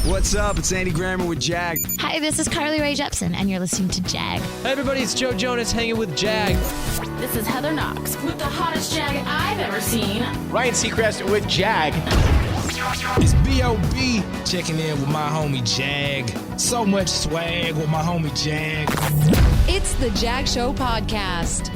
What's up? It's Andy Grammer with Jag. Hi, this is Carly Rae Jepsen, and you're listening to Jag. Hey everybody, it's Joe Jonas hanging with Jag. This is Heather Knox with the hottest Jag I've ever seen. Ryan Seacrest with Jag. It's B.O.B. checking in with my homie Jag. So much swag with my homie Jag. It's the Jag Show podcast.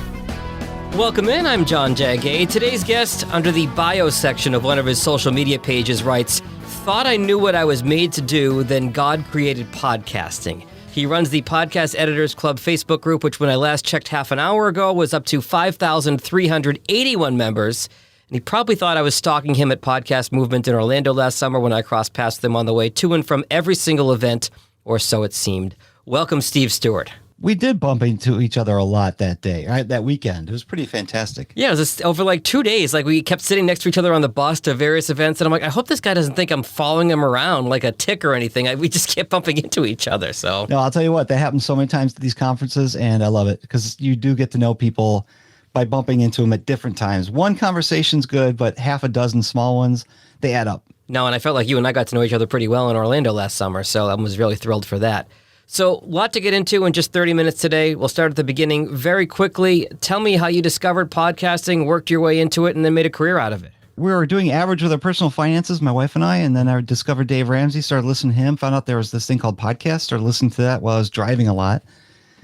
Welcome in, I'm John Jagay. Today's guest, under the bio section of one of his social media pages, writes, "Thought I knew what I was made to do, then God created podcasting." He runs the Podcast Editors Club Facebook group, which when I last checked half an hour ago was up to 5,381 members. And he probably thought I was stalking him at Podcast Movement in Orlando last summer when I crossed past them on the way to and from every single event, or so it seemed. Welcome, Steve Stewart. We did bump into each other a lot that day, right? That weekend. It was pretty fantastic. Yeah, it was just over like 2 days. Like we kept sitting next to each other on the bus to various events. And I'm like, I hope this guy doesn't think I'm following him around like a tick or anything. We just kept bumping into each other. So no, I'll tell you what, that happens so many times at these conferences, and I love it because you do get to know people by bumping into them at different times. One conversation's good, but half a dozen small ones, they add up. No, and I felt like you and I got to know each other pretty well in Orlando last summer. So I was really thrilled for that. So, a lot to get into in just 30 minutes today. We'll start at the beginning very quickly. Tell me how you discovered podcasting, worked your way into it, and then made a career out of it. We were doing average with our personal finances, my wife and I, and then I discovered Dave Ramsey, started listening to him, found out there was this thing called podcast, started listening to that while I was driving a lot.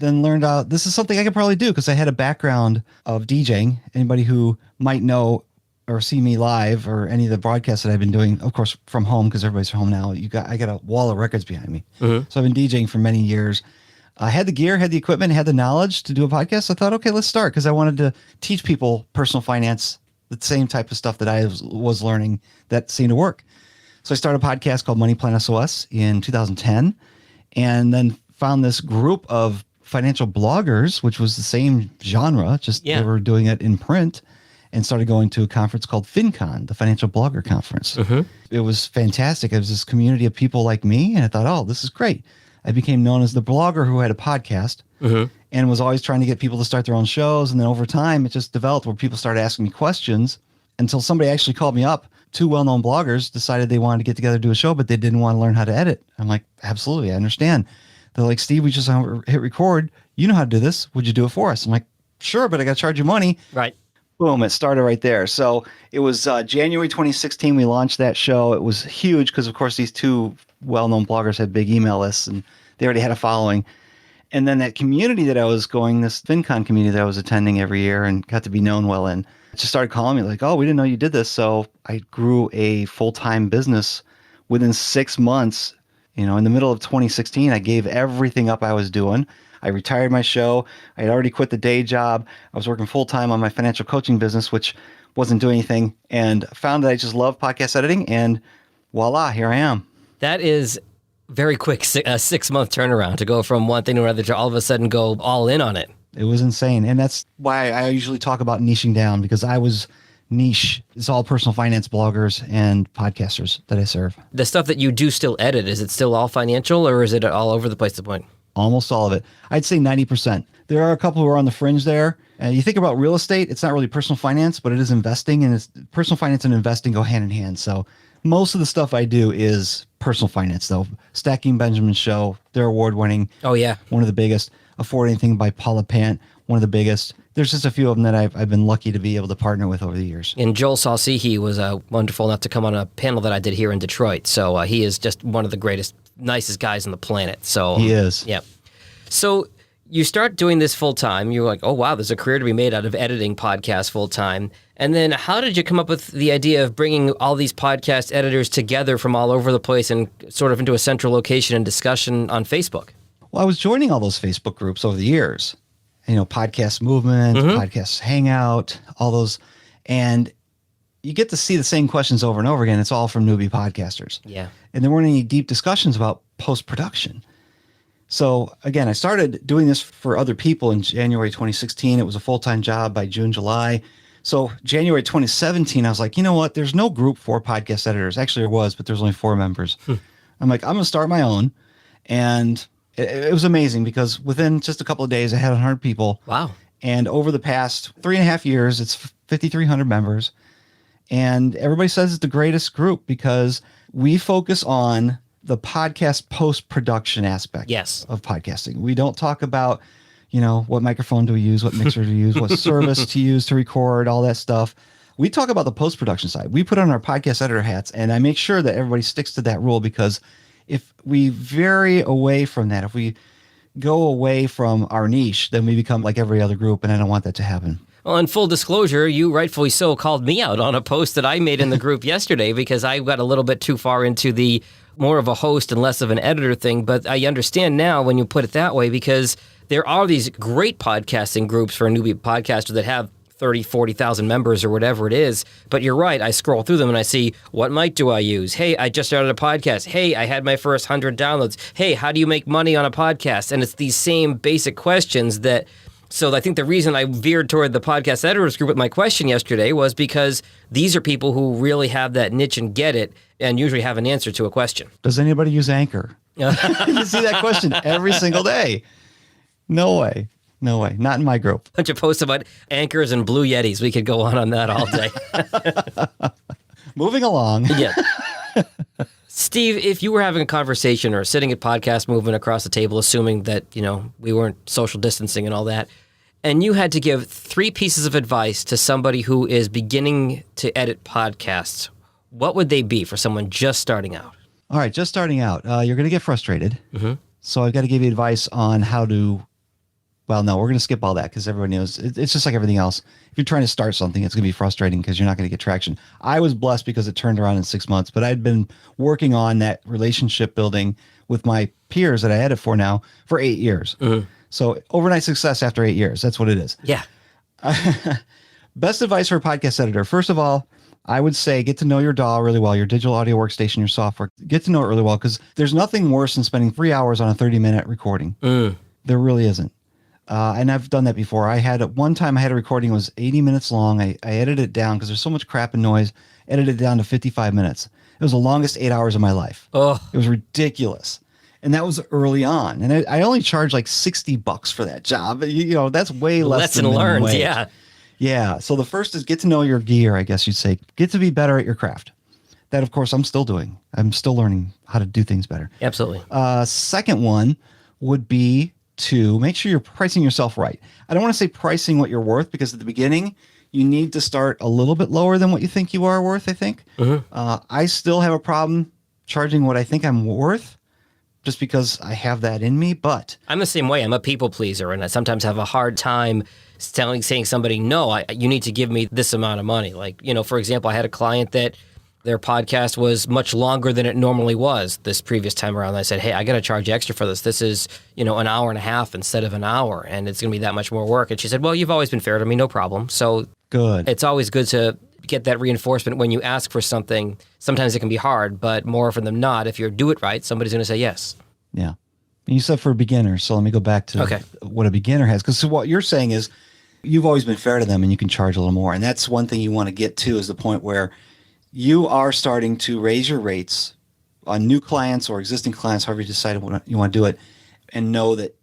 Then learned out this is something I could probably do because I had a background of DJing. Anybody who might know or see me live or any of the broadcasts that I've been doing, of course, from home, because everybody's home now. I got a wall of records behind me. Mm-hmm. So I've been DJing for many years. I had the gear, had the equipment, had the knowledge to do a podcast. I thought, okay, let's start, because I wanted to teach people personal finance, the same type of stuff that I was learning that seemed to work. So I started a podcast called Money Plan SOS in 2010, and then found this group of financial bloggers, which was the same genre, just they were doing it in print, and started going to a conference called FinCon, the Financial Blogger Conference. Mm-hmm. It was fantastic. It was this community of people like me, and I thought, oh, this is great. I became known as the blogger who had a podcast and was always trying to get people to start their own shows. And then over time, it just developed where people started asking me questions until somebody actually called me up. Two well-known bloggers decided they wanted to get together to do a show, but they didn't want to learn how to edit. I'm like, absolutely, I understand. They're like, Steve, we just hit record. You know how to do this. Would you do it for us? I'm like, sure, but I got to charge you money. Right. Boom, it started right there. So it was January 2016 we launched that show. It was huge because, of course, these two well-known bloggers had big email lists, and they already had a following. And then that community that I was going, this FinCon community that I was attending every year and got to be known well in, just started calling me like, oh, we didn't know you did this. So I grew a full-time business within 6 months. You know, in the middle of 2016, I gave everything up I was doing. I retired my show. I had already quit the day job. I was working full-time on my financial coaching business, which wasn't doing anything, and found that I just love podcast editing, and voila, here I am. That is very quick, a 6-month turnaround to go from one thing to another to all of a sudden go all in on it. It was insane, and that's why I usually talk about niching down, because I was niche. It's all personal finance bloggers and podcasters that I serve. The stuff that you do still edit, is it still all financial, or is it all over the place at the point? Almost all of it. I'd say 90%. There are a couple who are on the fringe there. You think about real estate, it's not really personal finance, but it is investing, and personal finance and investing go hand in hand. So most of the stuff I do is personal finance, though. Stacking Benjamin's show, they're award-winning. Oh, yeah. One of the biggest. Afford Anything by Paula Pant, one of the biggest. There's just a few of them that I've been lucky to be able to partner with over the years. And Joel Salsihi was wonderful enough to come on a panel that I did here in Detroit. So he is just one of the greatest, nicest guys on the planet. So he is. Yeah. So you start doing this full time. You're like, oh, wow, there's a career to be made out of editing podcasts full time. And then how did you come up with the idea of bringing all these podcast editors together from all over the place and sort of into a central location and discussion on Facebook? Well, I was joining all those Facebook groups over the years. You know, Podcast Movement, Podcast Hangout, all those. And you get to see the same questions over and over again. It's all from newbie podcasters. Yeah. And there weren't any deep discussions about post-production. So again, I started doing this for other people in January 2016. It was a full-time job by June, July. So January 2017, I was like, you know what? There's no group for podcast editors. Actually, there was, but there's only 4 members. I'm like, I'm going to start my own. And it was amazing because within just a couple of days, I had 100 people. Wow. And over the past 3.5 years, it's 5,300 members. And everybody says it's the greatest group because we focus on the podcast post-production aspect Yes. of podcasting. We don't talk about, what microphone do we use, what mixer to use, what service to use to record, all that stuff. We talk about the post-production side. We put on our podcast editor hats, and I make sure that everybody sticks to that rule, because if we vary away from that, if we go away from our niche, then we become like every other group, and I don't want that to happen. Well, in full disclosure, you rightfully so called me out on a post that I made in the group yesterday because I got a little bit too far into the more of a host and less of an editor thing. But I understand now when you put it that way, because there are these great podcasting groups for a newbie podcaster that have 30, 40,000 members or whatever it is. But you're right. I scroll through them and I see, what mic do I use? Hey, I just started a podcast. Hey, I had my first 100 downloads. Hey, how do you make money on a podcast? And it's these same basic questions that... So I think the reason I veered toward the podcast editors group with my question yesterday was because these are people who really have that niche and get it and usually have an answer to a question. Does anybody use Anchor? You see that question every single day. No way. No way. Not in my group. Bunch of posts about anchors and blue Yetis. We could go on that all day. Moving along. Yeah. Steve, if you were having a conversation or sitting at podcast movement across the table, assuming that, we weren't social distancing and all that, and you had to give 3 pieces of advice to somebody who is beginning to edit podcasts, what would they be for someone just starting out? All right, just starting out. You're going to get frustrated. Mm-hmm. So I've got to give you advice on how to... Well, no, we're going to skip all that because everybody knows it's just like everything else. If you're trying to start something, it's going to be frustrating because you're not going to get traction. I was blessed because it turned around in 6 months, but I'd been working on that relationship building with my peers that I edit for now for 8 years. Mm-hmm. So overnight success after 8 years. That's what it is. Yeah. Best advice for a podcast editor. First of all, I would say get to know your DAW really well, your digital audio workstation, your software. Get to know it really well because there's nothing worse than spending 3 hours on a 30-minute recording. There really isn't. And I've done that before. One time I had a recording that was 80 minutes long. I edited it down because there's so much crap and noise. Edited it down to 55 minutes. It was the longest 8 hours of my life. Oh, it was ridiculous. And that was early on. And I only charged like $60 for that job. That's way less than minimum learned. wage. Yeah. Yeah. So the first is get to know your gear, I guess you'd say. Get to be better at your craft. That, of course, I'm still doing. I'm still learning how to do things better. Absolutely. Second one would be to make sure you're pricing yourself right. I don't want to say pricing what you're worth because at the beginning, you need to start a little bit lower than what you think you are worth, I think. Mm-hmm. I still have a problem charging what I think I'm worth just because I have that in me, but... I'm the same way. I'm a people pleaser, and I sometimes have a hard time saying somebody, no, you need to give me this amount of money. Like, for example, I had a client that their podcast was much longer than it normally was this previous time around. I said, hey, I got to charge extra for this. This is, an hour and a half instead of an hour, and it's going to be that much more work. And she said, well, you've always been fair to me, no problem. So good. It's always good to get that reinforcement when you ask for something. Sometimes it can be hard, but more often than not, if you do it right, somebody's going to say yes. Yeah. And you said for beginners, so let me go back to what a beginner has. Because what you're saying is you've always been fair to them and you can charge a little more. And that's one thing you want to get to is the point where you are starting to raise your rates on new clients or existing clients, however you decide you want to do it, and know that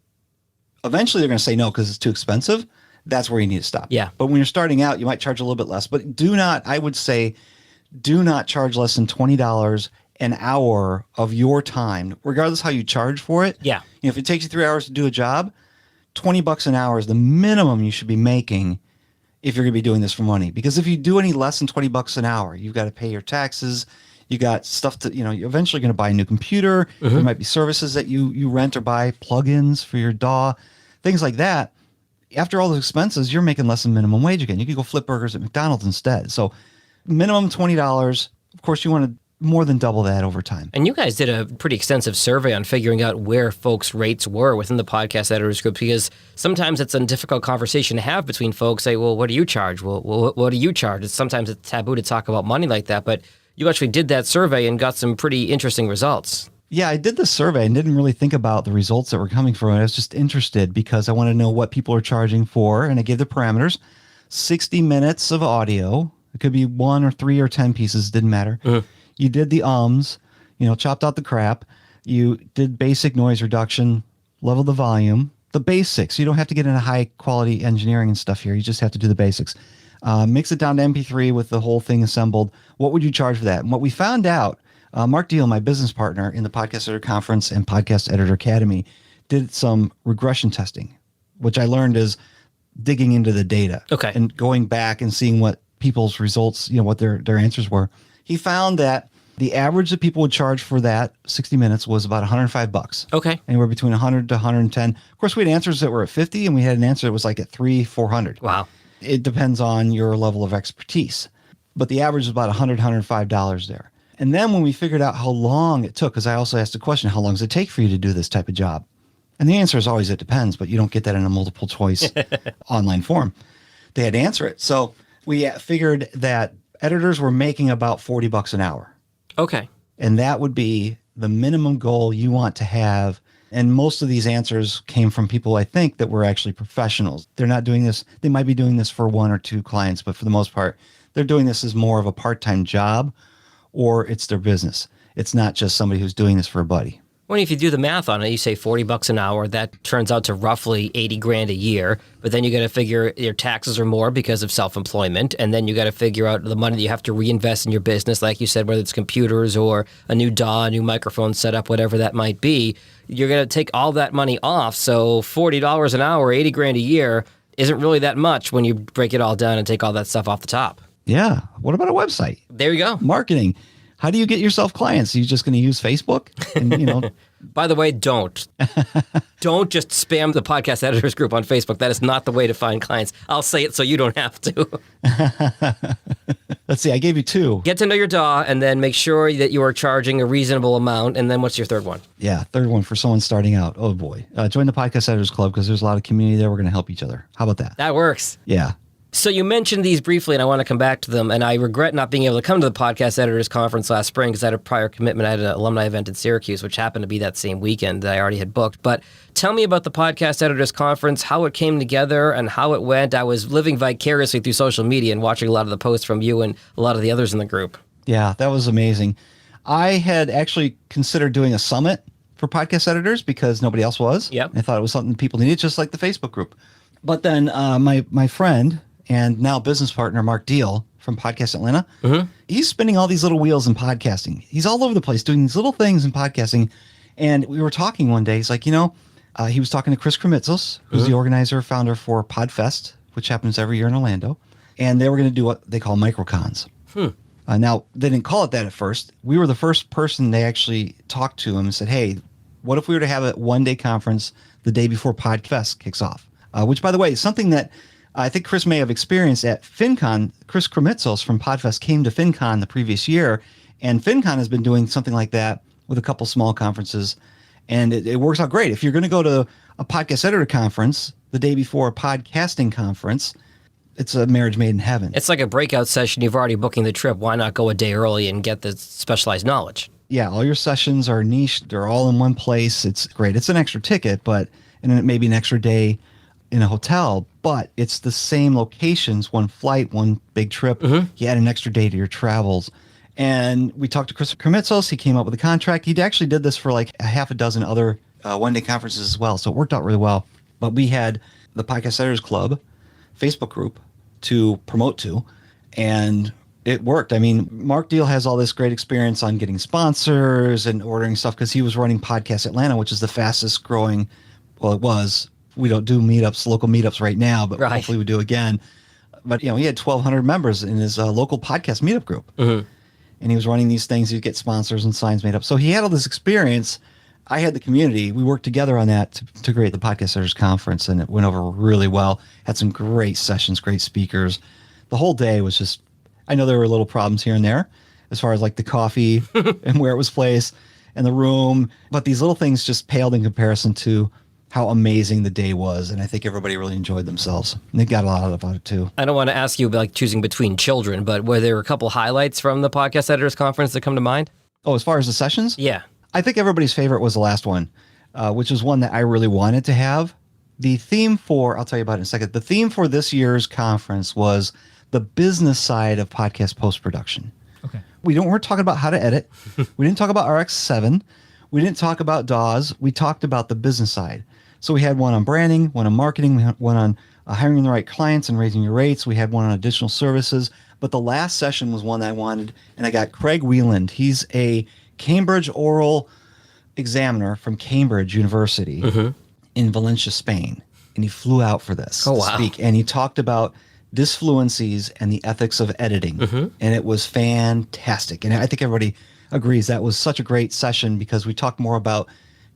eventually they're going to say no because it's too expensive. That's where you need to stop. Yeah. But when you're starting out, you might charge a little bit less. But I would say, do not charge less than $20 an hour of your time, regardless how you charge for it. Yeah. If it takes you 3 hours to do a job, $20 an hour is the minimum you should be making if you're going to be doing this for money. Because if you do any less than $20 an hour, you've got to pay your taxes. You got stuff to, you're eventually going to buy a new computer. Mm-hmm. There might be services that you rent or buy, plugins for your DAW, things like that. After all those expenses, you're making less than minimum wage again. You could go flip burgers at McDonald's instead. So minimum $20. Of course, you want to more than double that over time. And you guys did a pretty extensive survey on figuring out where folks' rates were within the podcast editors group, because sometimes it's a difficult conversation to have between folks. Say, well, what do you charge? Well, what do you charge? Sometimes it's taboo to talk about money like that, but you actually did that survey and got some pretty interesting results. Yeah, I did the survey and didn't really think about the results that were coming from it. I was just interested because I wanted to know what people are charging for, and I gave the parameters. 60 minutes of audio. It could be 1 or 3 or 10 pieces, didn't matter. Mm-hmm. You did the chopped out the crap. You did basic noise reduction, leveled the volume, the basics. You don't have to get into high quality engineering and stuff here. You just have to do the basics. Mix it down to MP3 with the whole thing assembled. What would you charge for that? And what we found out, Mark Deal, my business partner in the Podcast Editor Conference and Podcast Editor Academy, did some regression testing, which I learned is digging into the data. Okay. And going back and seeing what people's results, what their answers were. He found that the average that people would charge for that 60 minutes was about $105. Okay. Anywhere between 100 to 110. Of course, we had answers that were at 50, and we had an answer that was like at 300-400. Wow. It depends on your level of expertise. But the average is about $100, $105 there. And then when we figured out how long it took, because I also asked the question, how long does it take for you to do this type of job? And the answer is always, it depends, but you don't get that in a multiple choice online form. They had to answer it. So we figured that editors were making about $40 an hour. Okay. And that would be the minimum goal you want to have. And most of these answers came from people, I think, that were actually professionals. They're not doing this. They might be doing this for 1 or 2 clients, but for the most part, they're doing this as more of a part-time job, or it's their business. It's not just somebody who's doing this for a buddy. Well, if you do the math on it, you say $40 an hour, that turns out to roughly $80,000 a year. But then you got to figure your taxes are more because of self-employment. And then you got to figure out the money that you have to reinvest in your business. Like you said, whether it's computers or a new DAW, a new microphone setup, whatever that might be, you're going to take all that money off. So $40 an hour, $80,000 a year isn't really that much when you break it all down and take all that stuff off the top. Yeah. What about a website? There you go. Marketing. How do you get yourself clients? Are you just going to use Facebook? And, By the way, don't. Don't just spam the Podcast Editors group on Facebook. That is not the way to find clients. I'll say it so you don't have to. Let's see. I gave you 2. Get to know your DAW and then make sure that you are charging a reasonable amount. And then what's your third one? Yeah. Third one for someone starting out. Oh, boy. Join the Podcast Editors Club because there's a lot of community there. We're going to help each other. How about that? That works. Yeah. So you mentioned these briefly, and I want to come back to them. And I regret not being able to come to the Podcast Editors Conference last spring because I had a prior commitment. I had an alumni event in Syracuse, which happened to be that same weekend that I already had booked. But tell me about the Podcast Editors Conference, how it came together, and how it went. I was living vicariously through social media and watching a lot of the posts from you and a lot of the others in the group. Yeah, that was amazing. I had actually considered doing a summit for podcast editors because nobody else was. Yep. I thought it was something people needed, just like the Facebook group. But then my friend and now business partner, Mark Deal from Podcast Atlanta, he's spinning all these little wheels in podcasting. He's all over the place doing these little things in podcasting. And we were talking one day. He's like, he was talking to Chris Kremitzos, who's the organizer, founder for Podfest, which happens every year in Orlando. And they were going to do what they call microcons. Now, they didn't call it that at first. We were the first person they actually talked to him and said, hey, what if we were to have a one-day conference the day before Podfest kicks off? Which, by the way, is something that I think Chris may have experienced at FinCon. Chris Kremitzos from Podfest came to FinCon the previous year, and FinCon has been doing something like that with a couple small conferences, and it works out great. If you're going to go to a podcast editor conference the day before a podcasting conference, it's a marriage made in heaven. It's like a breakout session. You've already booking the trip. Why not go a day early and get the specialized knowledge? Yeah, all your sessions are niched. They're all in one place. It's great. It's an extra ticket, and it may be an extra day in a hotel, but it's the same locations, one flight, one big trip. You add an extra day to your travels. And we talked to Chris Kremitzos. He came up with a contract. He actually did this for like a half a dozen other one-day conferences as well. So it worked out really well. But we had the Podcast Editors Club Facebook group to promote to, and it worked. I mean, Mark Deal has all this great experience on getting sponsors and ordering stuff because he was running Podcast Atlanta, which is the fastest growing, well, it was. We don't do meetups, local meetups right now, but hopefully we do again. But, he had 1,200 members in his local podcast meetup group. And he was running these things. He'd get sponsors and signs made up. So he had all this experience. I had the community. We worked together on that to create the Podcast Editors Conference, and it went over really well. Had some great sessions, great speakers. The whole day was just, I know there were little problems here and there as far as like the coffee and where it was placed and the room, but these little things just paled in comparison to how amazing the day was. And I think everybody really enjoyed themselves. And they got a lot out of it too. I don't want to ask you about choosing between children, but were there a couple highlights from the Podcast Editors Conference that come to mind? Oh, as far as the sessions? Yeah. I think everybody's favorite was the last one, which was one that I really wanted to have. The theme for, I'll tell you about it in a second. The theme for this year's conference was the business side of podcast post-production. Okay. We weren't talking about how to edit. We didn't talk about RX7. We didn't talk about DAWs. We talked about the business side. So we had one on branding, one on marketing, we had one on hiring the right clients and raising your rates. We had one on additional services. But the last session was one I wanted, and I got Craig Wieland. He's a Cambridge oral examiner from Cambridge University in Valencia, Spain. And he flew out for this to speak. And he talked about disfluencies and the ethics of editing. And it was fantastic. And I think everybody agrees that was such a great session because we talked more about,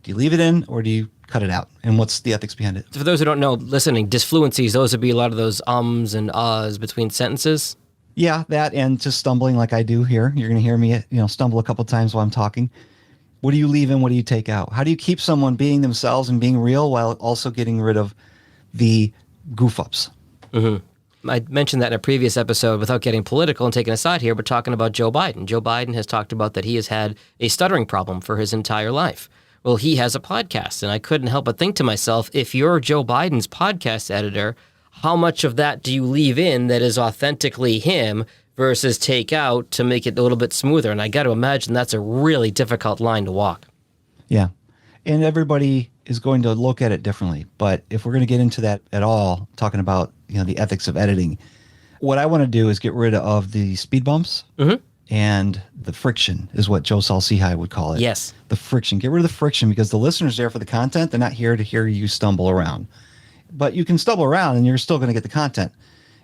do you leave it in or do you cut it out? And what's the ethics behind it? For those who don't know, listening, disfluencies, those would be a lot of those ums and ahs between sentences. Yeah, that and just stumbling like I do here. You're going to hear me, stumble a couple times while I'm talking. What do you leave in? What do you take out? How do you keep someone being themselves and being real while also getting rid of the goof ups? I mentioned that in a previous episode without getting political and taking a side here, but talking about Joe Biden. Joe Biden has talked about that he has had a stuttering problem for his entire life. Well, he has a podcast, and I couldn't help but think to myself, if you're Joe Biden's podcast editor, how much of that do you leave in that is authentically him versus take out to make it a little bit smoother? And I got to imagine that's a really difficult line to walk. Yeah. And everybody is going to look at it differently. But if we're going to get into that at all, talking about the ethics of editing, what I want to do is get rid of the speed bumps and the friction is what Joe Saul-Sehy would call it. Yes. The friction. Get rid of the friction because the listener's there for the content. They're not here to hear you stumble around. But you can stumble around and you're still going to get the content.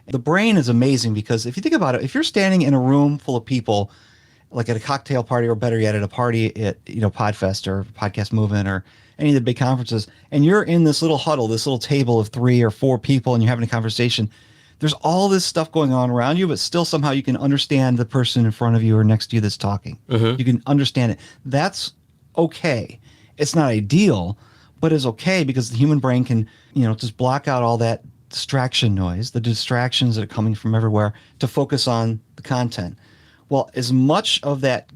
The brain is amazing because if you think about it, if you're standing in a room full of people, like at a cocktail party or better yet at a party at Podfest or Podcast Movement or any of the big conferences, and you're in this little huddle, this little table of 3 or 4 people, and you're having a conversation, there's all this stuff going on around you, but still somehow you can understand the person in front of you or next to you that's talking. You can understand it. That's okay. It's not ideal, but it's okay because the human brain can, just block out all that distraction noise, the distractions that are coming from everywhere to focus on the content. Well, as much of that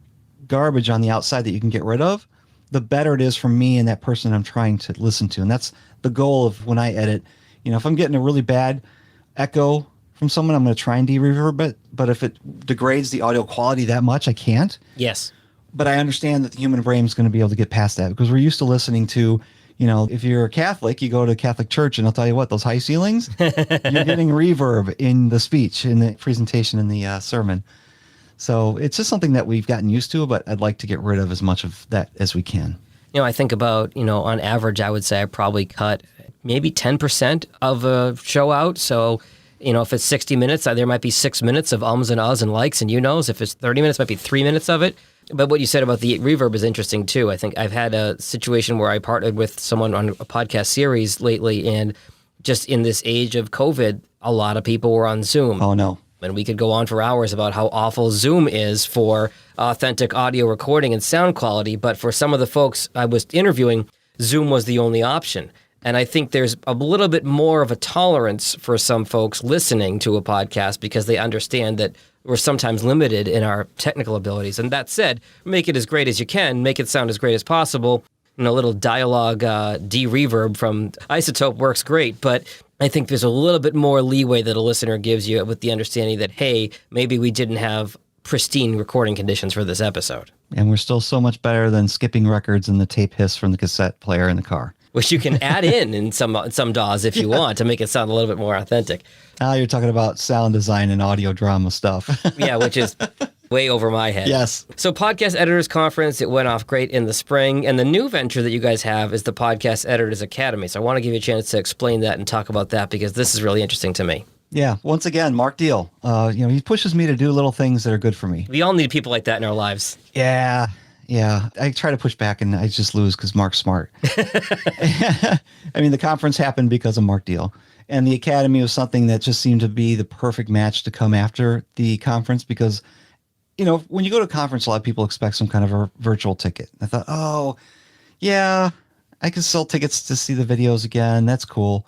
garbage on the outside that you can get rid of, the better it is for me and that person I'm trying to listen to. And that's the goal of when I edit. If I'm getting a really bad echo from someone, I'm going to try and de-reverb it. But if it degrades the audio quality that much, I can't. Yes. But I understand that the human brain is going to be able to get past that because we're used to listening to, if you're a Catholic, you go to a Catholic church and I'll tell you what, those high ceilings, you're getting reverb in the speech, in the presentation, in the sermon. So it's just something that we've gotten used to, but I'd like to get rid of as much of that as we can. I think about, on average, I would say I probably cut maybe 10% of a show out. So, if it's 60 minutes, there might be 6 minutes of ums and ahs and likes and you-knows. If it's 30 minutes, it might be 3 minutes of it. But what you said about the reverb is interesting, too. I think I've had a situation where I partnered with someone on a podcast series lately, and just in this age of COVID, a lot of people were on Zoom. Oh, no. And we could go on for hours about how awful Zoom is for authentic audio recording and sound quality. But for some of the folks I was interviewing, Zoom was the only option. And I think there's a little bit more of a tolerance for some folks listening to a podcast because they understand that we're sometimes limited in our technical abilities. And that said, make it as great as you can, make it sound as great as possible. A little dialogue de-reverb from Isotope works great, but I think there's a little bit more leeway that a listener gives you with the understanding that, hey, maybe we didn't have pristine recording conditions for this episode. And we're still so much better than skipping records and the tape hiss from the cassette player in the car. Which you can add in some DAWs if you want to make it sound a little bit more authentic. You're talking about sound design and audio drama stuff. Yeah, which is way over my head. Yes. So Podcast Editors Conference, it went off great in the spring. And the new venture that you guys have is the Podcast Editors Academy. So I want to give you a chance to explain that and talk about that because this is really interesting to me. Yeah. Once again, Mark Deal. He pushes me to do little things that are good for me. We all need people like that in our lives. Yeah. Yeah. I try to push back and I just lose because Mark's smart. I mean, the conference happened because of Mark Deal. And the Academy was something that just seemed to be the perfect match to come after the conference because, when you go to a conference, a lot of people expect some kind of a virtual ticket. I thought, oh, yeah, I can sell tickets to see the videos again. That's cool.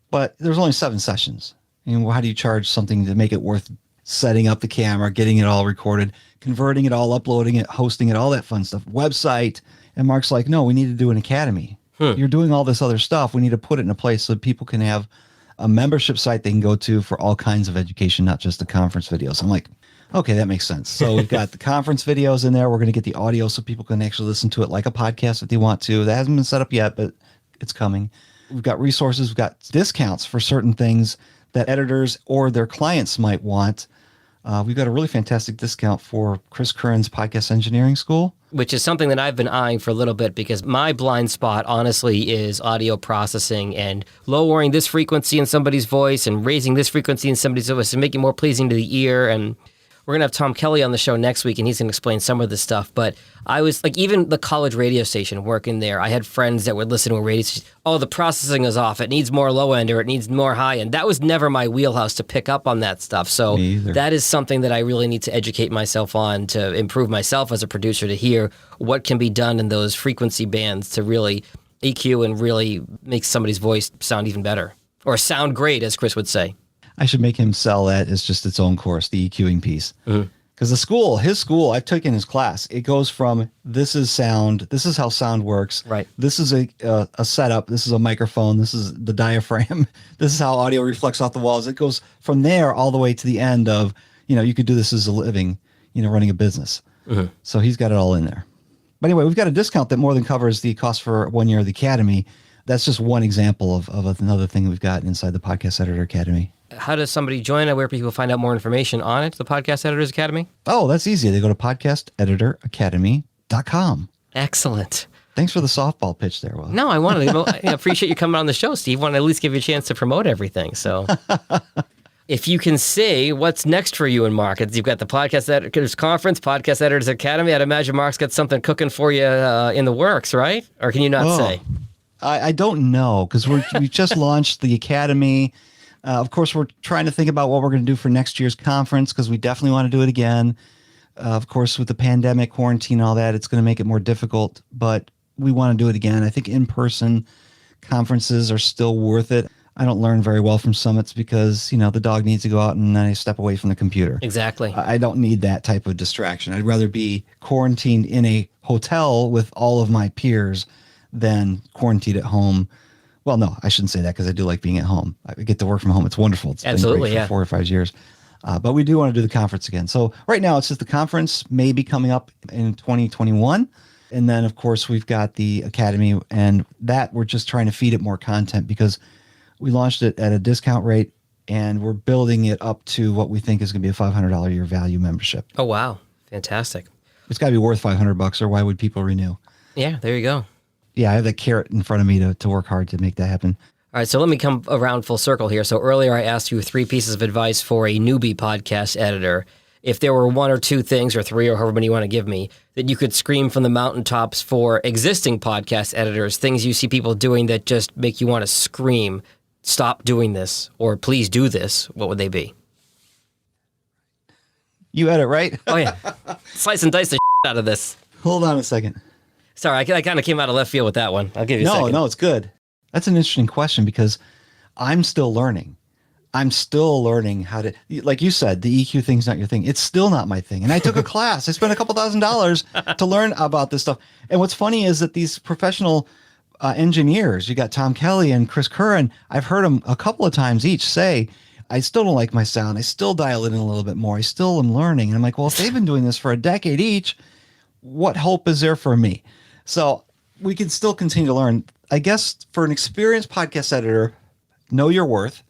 But there's only 7 sessions. How do you charge something to make it worth setting up the camera, getting it all recorded, converting it all, uploading it, hosting it, all that fun stuff, website? And Mark's like, no, we need to do an academy. You're doing all this other stuff. We need to put it in a place so people can have a membership site they can go to for all kinds of education, not just the conference videos. I'm like, okay, that makes sense. So we've got the conference videos in there. We're going to get the audio so people can actually listen to it like a podcast if they want to. That hasn't been set up yet, but it's coming. We've got resources. We've got discounts for certain things that editors or their clients might want. We've got a really fantastic discount for Chris Curran's Podcast Engineering School. which is something that I've been eyeing for a little bit because my blind spot, honestly, is audio processing and lowering this frequency in somebody's voice and raising this frequency in somebody's voice and making it more pleasing to the ear. And we're going to have Tom Kelly on the show next week, and he's going to explain some of this stuff. But I was like, even the college radio station working there, I had friends that would listen to a radio station. Oh, the processing is off. It needs more low end or it needs more high end. That was never my wheelhouse to pick up on that stuff. So that is something that I really need to educate myself on to improve myself as a producer, to hear what can be done in those frequency bands to really EQ and really make somebody's voice sound even better, or sound great, as Chris would say. I should make him sell that as just its own course, the EQing piece. Because his school, I've taken his class. It goes from this is sound, this is how sound works. Right. This is a setup. This is a microphone. This is the diaphragm. This is how audio reflects off the walls. It goes from there all the way to the end of, you could do this as a living, running a business. So he's got it all in there. But anyway, we've got a discount that more than covers the cost for 1 year of the Academy. That's just one example of another thing we've got inside the Podcast Editor Academy. How does somebody join it? Where people find out more information on it, the Podcast Editors Academy? Oh, that's easy. They go to podcasteditoracademy.com. Excellent. Thanks for the softball pitch there, Will. No, I wanted to appreciate you coming on the show, Steve. I want to at least give you a chance to promote everything. So if you can say what's next for you and Mark, you've got the Podcast Editors Conference, Podcast Editors Academy. I'd imagine Mark's got something cooking for you in the works, right? Or can you not say? I don't know, because we just launched the Academy. Of course, we're trying to think about what we're going to do for next year's conference, because we definitely want to do it again. Of course, with the pandemic, quarantine, all that, it's going to make it more difficult, but we want to do it again. I think in-person conferences are still worth it. I don't learn very well from summits because, the dog needs to go out and then I step away from the computer. Exactly. I don't need that type of distraction. I'd rather be quarantined in a hotel with all of my peers than quarantined at home. Well, no, I shouldn't say that, because I do like being at home. I get to work from home. It's wonderful. It's Absolutely, been great for 4 or 5 years. But we do want to do the conference again. So right now it's just the conference, maybe coming up in 2021. And then, of course, we've got the Academy, and that we're just trying to feed it more content, because we launched it at a discount rate and we're building it up to what we think is going to be a $500 a year value membership. Oh, wow. Fantastic. It's got to be worth $500, or why would people renew? Yeah, there you go. Yeah, I have that carrot in front of me to work hard to make that happen. All right, so let me come around full circle here. So earlier I asked you 3 pieces of advice for a newbie podcast editor. If there were 1 or 2 things, or 3, or however many you want to give me, that you could scream from the mountaintops for existing podcast editors, things you see people doing that just make you want to scream, stop doing this, or please do this, what would they be? You edit, right? Oh, yeah. Slice and dice the out of this. Hold on a second. Sorry, I kind of came out of left field with that one. I'll give you a second. No, it's good. That's an interesting question, because I'm still learning. I'm still learning how to, like you said, the EQ thing's not your thing. It's still not my thing. And I took a class. I spent a couple $1,000s to learn about this stuff. And what's funny is that these professional engineers, you got Tom Kelly and Chris Curran, I've heard them a couple of times each say, I still don't like my sound. I still dial it in a little bit more. I still am learning. And I'm like, well, if they've been doing this for a decade each, what hope is there for me? So we can still continue to learn. I guess for an experienced podcast editor, know your worth,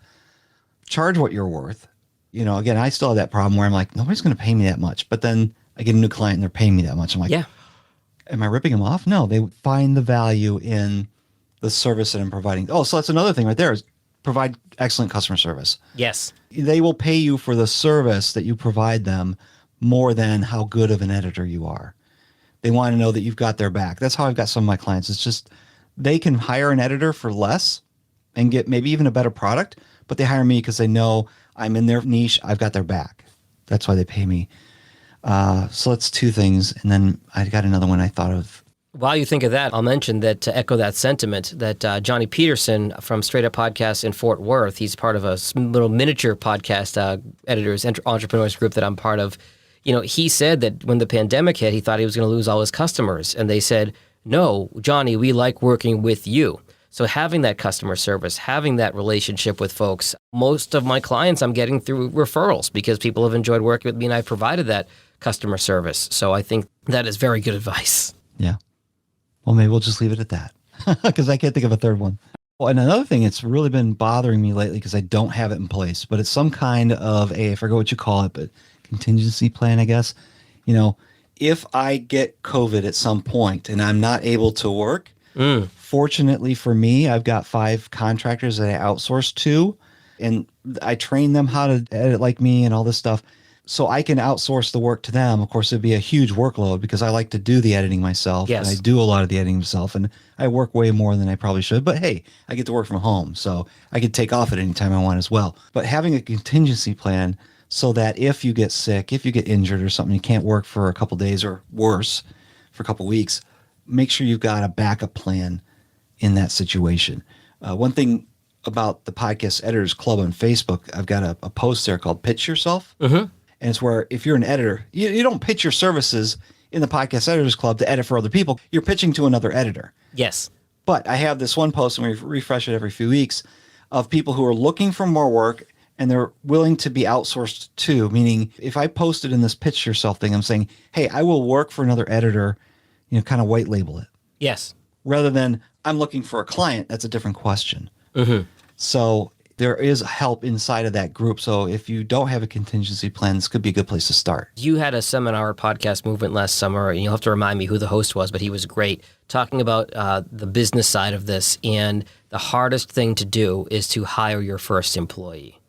charge what you're worth. Again, I still have that problem where I'm like, nobody's going to pay me that much. But then I get a new client and they're paying me that much. I'm like, yeah. Am I ripping them off? No, they find the value in the service that I'm providing. Oh, so that's another thing right there, is provide excellent customer service. Yes. They will pay you for the service that you provide them more than how good of an editor you are. They want to know that you've got their back. That's how I've got some of my clients. It's just they can hire an editor for less and get maybe even a better product, but they hire me because they know I'm in their niche. I've got their back. That's why they pay me. So that's 2 things. And then I got another one I thought of. While you think of that, I'll mention that, to echo that sentiment, that Johnny Peterson from Straight Up Podcasts in Fort Worth, he's part of a little miniature podcast editors, entrepreneurs group that I'm part of. He said that when the pandemic hit, he thought he was going to lose all his customers. And they said, no, Johnny, we like working with you. So having that customer service, having that relationship with folks, most of my clients I'm getting through referrals because people have enjoyed working with me and I provided that customer service. So I think that is very good advice. Yeah. Well, maybe we'll just leave it at that, because I can't think of a third one. Well, and another thing that's really been bothering me lately, because I don't have it in place, but it's some kind of I forget what you call it, but contingency plan, I guess. if I get COVID at some point and I'm not able to work, fortunately for me, I've got 5 contractors that I outsource to, and I train them how to edit like me and all this stuff. So I can outsource the work to them. Of course, it'd be a huge workload because I like to do the editing myself. Yes. And I do a lot of the editing myself, and I work way more than I probably should. But hey, I get to work from home, so I can take off at any time I want as well. But having a contingency plan so that if you get sick, if you get injured or something, you can't work for a couple days or worse for a couple weeks, make sure you've got a backup plan in that situation. One thing about the Podcast Editors Club on Facebook, I've got a post there called Pitch Yourself. Mm-hmm. And it's where if you're an editor, you don't pitch your services in the Podcast Editors Club to edit for other people. You're pitching to another editor. Yes. But I have this one post, and we refresh it every few weeks, of people who are looking for more work and they're willing to be outsourced too. Meaning, if I posted in this Pitch Yourself thing, I'm saying, hey, I will work for another editor, kind of white label it. Yes. Rather than I'm looking for a client, that's a different question. Mm-hmm. So there is help inside of that group. So if you don't have a contingency plan, this could be a good place to start. You had a seminar podcast movement last summer, and you'll have to remind me who the host was, but he was great, talking about the business side of this. And the hardest thing to do is to hire your first employee.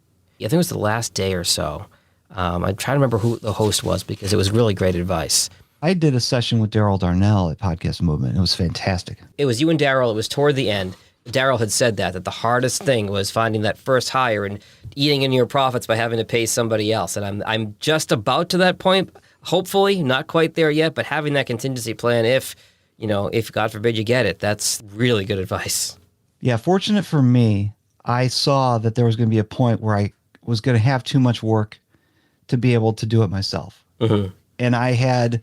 I think it was the last day or so. I'm trying to remember who the host was because it was really great advice. I did a session with Daryl Darnell at Podcast Movement. It was fantastic. It was you and Daryl. It was toward the end. Daryl had said that the hardest thing was finding that first hire and eating into your profits by having to pay somebody else. And I'm just about to that point, hopefully, not quite there yet, but having that contingency plan if God forbid you get it, that's really good advice. Yeah, fortunate for me, I saw that there was going to be a point where I was going to have too much work to be able to do it myself. Mm-hmm. And I had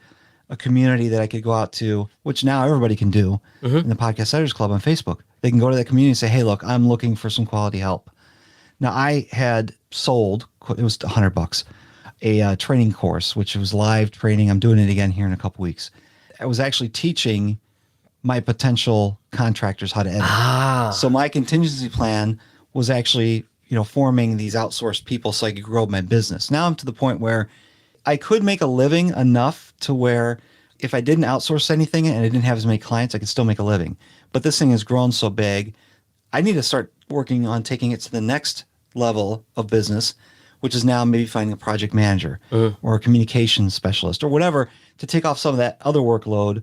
a community that I could go out to, which now everybody can do in the Podcast Editors Club on Facebook. They can go to that community and say, hey, look, I'm looking for some quality help. Now, I had sold, it was $100, a training course, which was live training. I'm doing it again here in a couple weeks. I was actually teaching my potential contractors how to edit. So my contingency plan was actually, forming these outsourced people so I could grow my business. Now I'm to the point where I could make a living enough to where if I didn't outsource anything and I didn't have as many clients, I could still make a living. But this thing has grown so big, I need to start working on taking it to the next level of business, which is now maybe finding a project manager or a communications specialist or whatever to take off some of that other workload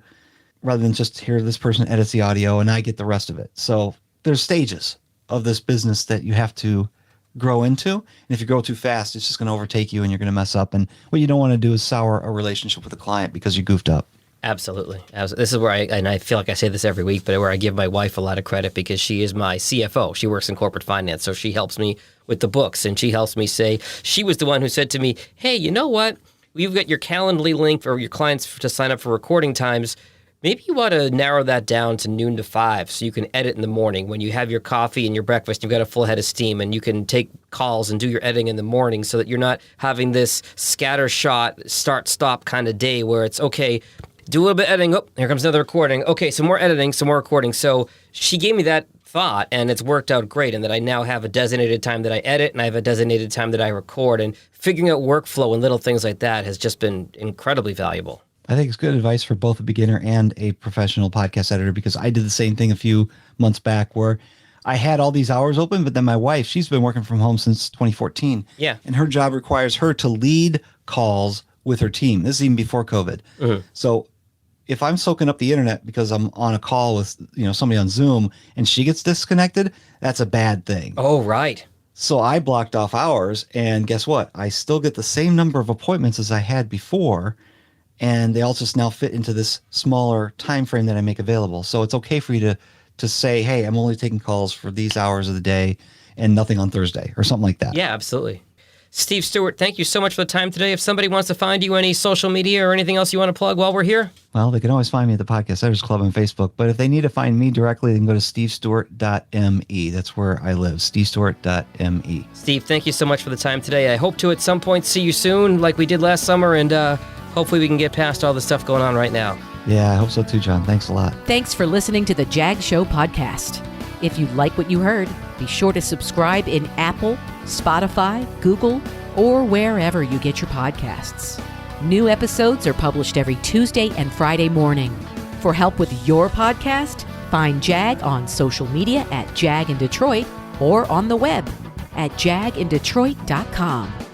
rather than just here, this person edits the audio and I get the rest of it. So there's stages of this business that you have to grow into. And if you grow too fast, it's just going to overtake you and you're going to mess up. And what you don't want to do is sour a relationship with a client because you goofed up. Absolutely. This is where I feel like I say this every week, but where I give my wife a lot of credit because she is my CFO. She works in corporate finance, so she helps me with the books, and she helps me say, she was the one who said to me, hey, you know what? You've got your Calendly link for your clients to sign up for recording times. Maybe you ought to narrow that down to noon to 5 so you can edit in the morning. When you have your coffee and your breakfast, you've got a full head of steam and you can take calls and do your editing in the morning so that you're not having this scattershot, start-stop kind of day where it's, okay, do a little bit of editing. Oh, here comes another recording. Okay, some more editing, some more recording. So she gave me that thought, and it's worked out great in that I now have a designated time that I edit, and I have a designated time that I record. And figuring out workflow and little things like that has just been incredibly valuable. I think it's good advice for both a beginner and a professional podcast editor because I did the same thing a few months back where I had all these hours open, but then my wife, she's been working from home since 2014. Yeah. And her job requires her to lead calls with her team. This is even before COVID. Mm-hmm. So if I'm soaking up the internet because I'm on a call with somebody on Zoom and she gets disconnected, that's a bad thing. Oh, right. So I blocked off hours, and guess what? I still get the same number of appointments as I had before, and they all just now fit into this smaller time frame that I make available. So it's okay for you to say, hey, I'm only taking calls for these hours of the day and nothing on Thursday or something like that. Yeah, absolutely. Steve Stewart, thank you so much for the time today. If somebody wants to find you, any social media or anything else you want to plug while we're here? Well, they can always find me at the Podcast Editors Club on Facebook. But if they need to find me directly, they can go to stevestewart.me. That's where I live, stevestewart.me. Steve, thank you so much for the time today. I hope to at some point see you soon like we did last summer, and hopefully we can get past all the stuff going on right now. Yeah, I hope so too, John. Thanks a lot. Thanks for listening to the Jag Show podcast. If you like what you heard, be sure to subscribe in Apple, Spotify, Google, or wherever you get your podcasts. New episodes are published every Tuesday and Friday morning. For help with your podcast, find Jag on social media at Jag in Detroit or on the web at jagindetroit.com.